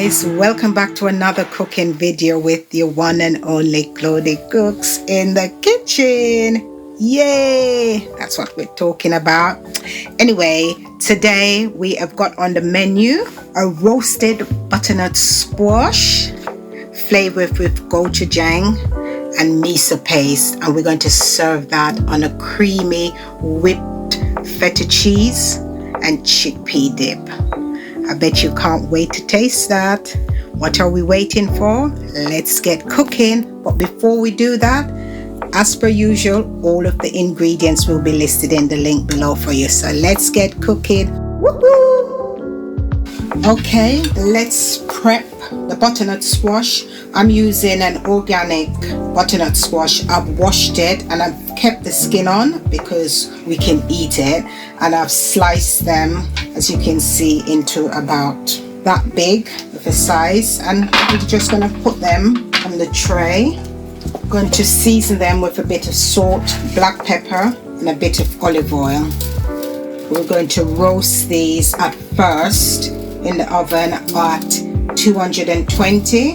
guys, welcome back to another cooking video with your one and only Claudie Cooks in the kitchen. Yay! That's what we're talking about. Anyway, today we have got on the menu a roasted butternut squash flavored with gochujang and miso paste, and we're going to serve that on a creamy whipped feta cheese and chickpea dip. I bet you can't wait to taste that. What are we waiting for? Let's get cooking. But before we do that, as per usual, all of the ingredients will be listed in the link below for you. So let's get cooking. Woohoo! Okay, let's prep the butternut squash. I'm using an organic butternut squash. I've washed it and I've kept the skin on because we can eat it, and I've sliced them, as you can see, into about that big of a size, and we're just going to put them on the tray. I'm going to season them with a bit of salt, black pepper and a bit of olive oil. We're going to roast these at first in the oven at 220,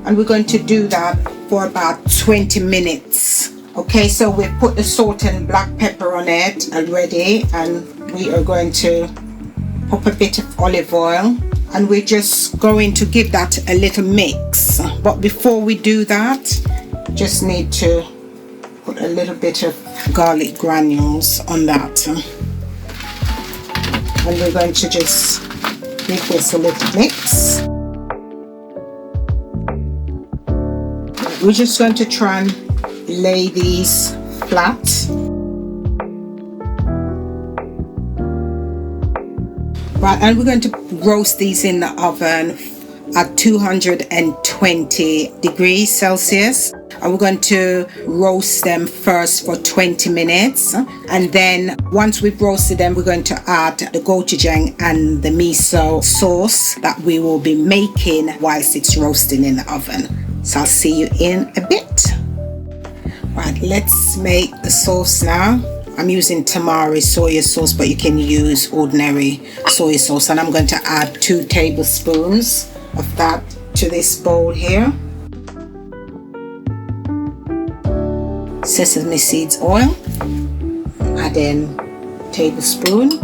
and we're going to do that for about 20 minutes. Okay, so we've put the salt and black pepper on it already, and we are going to pop a bit of olive oil, and we're just going to give that a little mix. But before we do that, just need to put a little bit of garlic granules on that, and we're going to just give this a little mix. We're just going to try and lay these flat. Right, and we're going to roast these in the oven at 220 degrees Celsius, and we're going to roast them first for 20 minutes, and then once we've roasted them, we're going to add the gochujang and the miso sauce that we will be making whilst it's roasting in the oven. So I'll see you in a bit. Right, let's make the sauce now. I'm using tamari soy sauce, but you can use ordinary soy sauce, and I'm going to add 2 tablespoons of that to this bowl here. Sesame seeds oil, add in a tablespoon,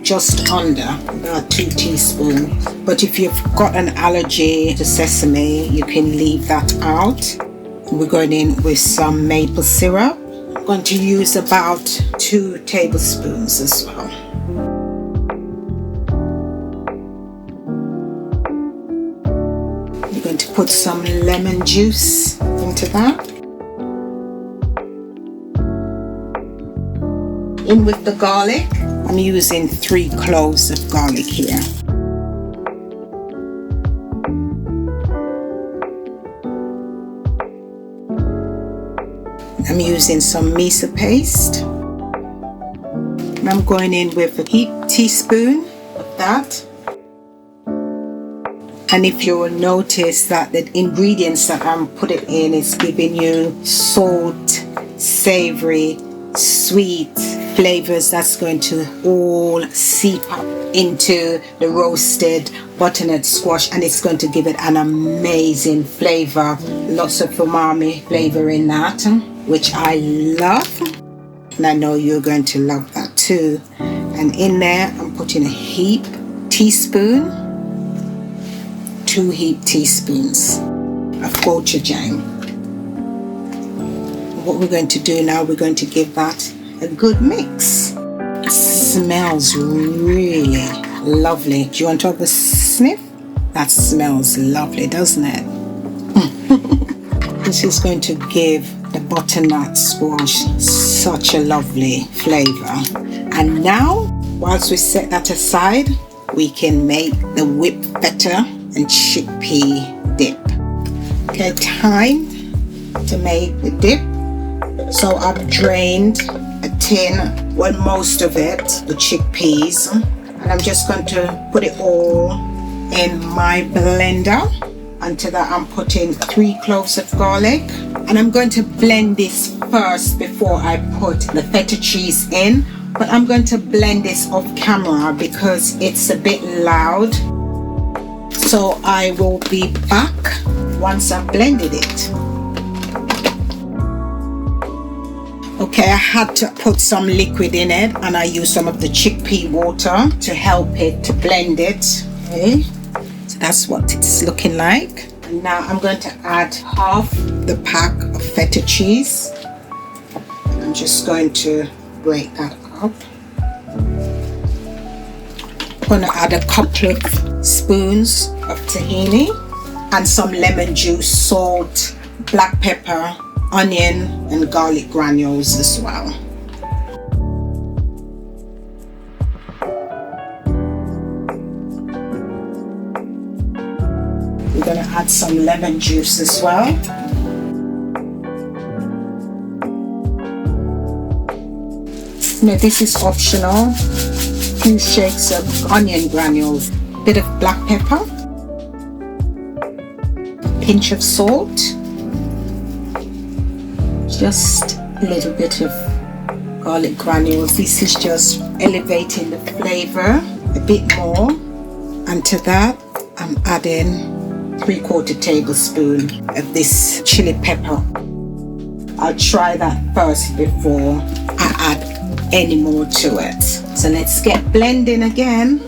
just under, about 2 teaspoons. But if you've got an allergy to sesame, you can leave that out. We're going in with some maple syrup. I'm going to use about 2 tablespoons as well. We're going to put some lemon juice into that. In with the garlic. I'm using 3 cloves of garlic here. I'm using some miso paste. And I'm going in with a heaped teaspoon of that. And if you'll notice that the ingredients that I'm putting in is giving you salt, savory, sweet flavors, that's going to all seep up into the roasted butternut squash, and it's going to give it an amazing flavor. Lots of umami flavor in that, which I love, and I know you're going to love that too. And in there I'm putting a heap teaspoon, 2 heaped teaspoons of gochujang. What we're going to do now, we're going to give that a good mix. It smells really lovely. Do you want to have a sniff? That smells lovely, doesn't it? This is going to give the butternut squash such a lovely flavor. And now, whilst we set that aside, we can make the whipped feta and chickpea dip. Okay, time to make the dip. So I've drained a tin, well, most of it, the chickpeas, and I'm just going to put it all in my blender. Until that, I'm putting 3 cloves of garlic, and I'm going to blend this first before I put the feta cheese in. But I'm going to blend this off camera because it's a bit loud. So I will be back once I've blended it. Okay, I had to put some liquid in it, and I used some of the chickpea water to help it to blend it. Okay, so that's what it's looking like. And now I'm going to add half the pack of feta cheese. I'm just going to break that up. I'm going to add a couple of spoons of tahini and some lemon juice, salt, black pepper, onion and garlic granules as well. We're going to add some lemon juice as well. Now this is optional. 2 shakes of onion granules, bit of black pepper, pinch of salt, just a little bit of garlic granules. This is just elevating the flavor a bit more. And to that, I'm adding 3/4 tablespoon of this chili pepper. I'll try that first before I add any more to it. So let's get blending again.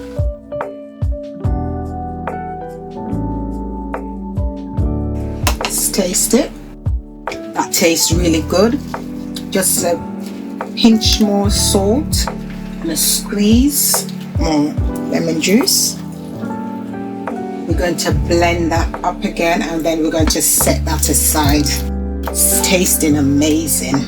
Let's taste it. That tastes really good. Just a pinch more salt and a squeeze more lemon juice. We're going to blend that up again, and then we're going to set that aside. It's tasting amazing.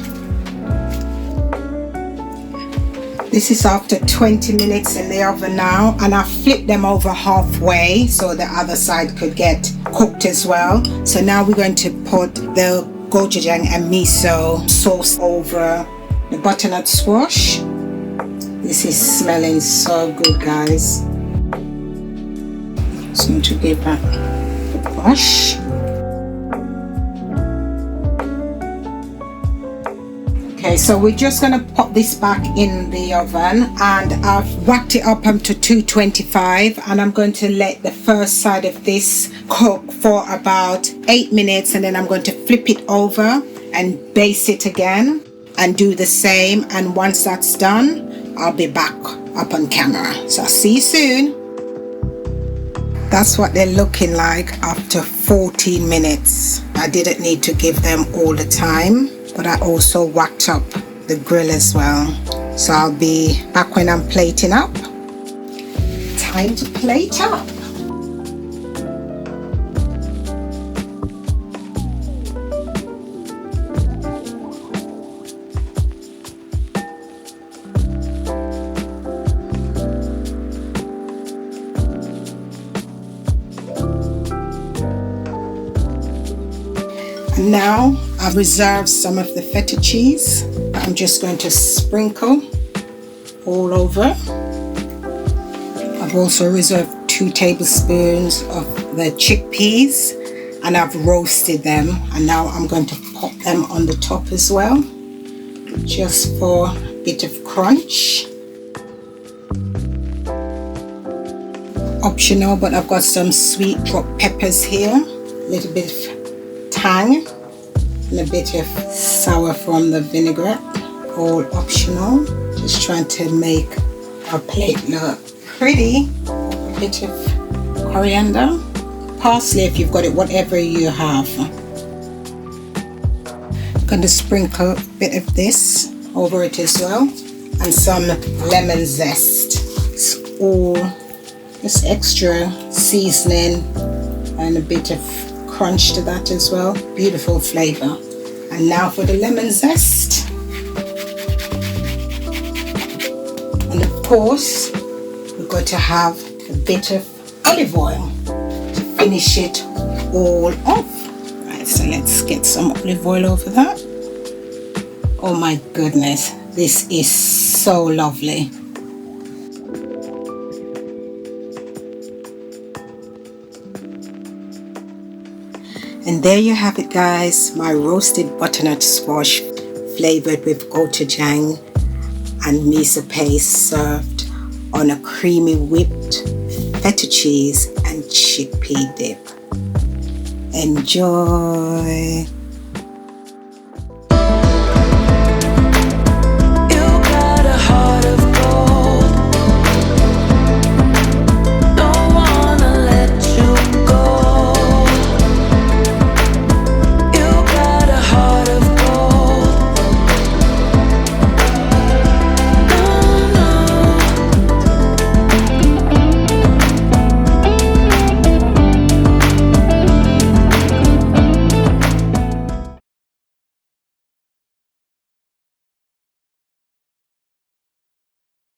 This is after 20 minutes in the oven now, and I've flipped them over halfway so the other side could get cooked as well. So now we're going to put the Gochujang and Miso sauce over the butternut squash. This is smelling so good, guys. Just going to give that a brush. Okay, so we're just going to pop this back in the oven, and I've whacked it up to 225, and I'm going to let the first side of this cook for about 8 minutes, and then I'm going to flip it over and baste it again and do the same. And once that's done, I'll be back up on camera. So I'll see you soon. That's what they're looking like after 14 minutes. I didn't need to give them all the time, but I also whacked up the grill as well. So I'll be back when I'm plating up. Time to plate up. Now I've reserved some of the feta cheese. I'm just going to sprinkle all over. I've also reserved 2 tablespoons of the chickpeas, and I've roasted them, and now I'm going to pop them on the top as well, just for a bit of crunch. Optional, but I've got some sweet drop peppers here, a little bit of tang, and a bit of sour from the vinaigrette. All optional. Just trying to make our plate look pretty. A bit of coriander, parsley if you've got it, whatever you have. I'm going to sprinkle a bit of this over it as well, and some lemon zest. It's all just extra seasoning and a bit of crunch to that as well. Beautiful flavor. And now for the lemon zest. And of course, we're going to have a bit of olive oil to finish it all off. Right, so let's get some olive oil over that. Oh my goodness, this is so lovely. And there you have it, guys, my roasted butternut squash flavored with gochujang and miso paste, served on a creamy whipped feta cheese and and chickpea dip. Enjoy!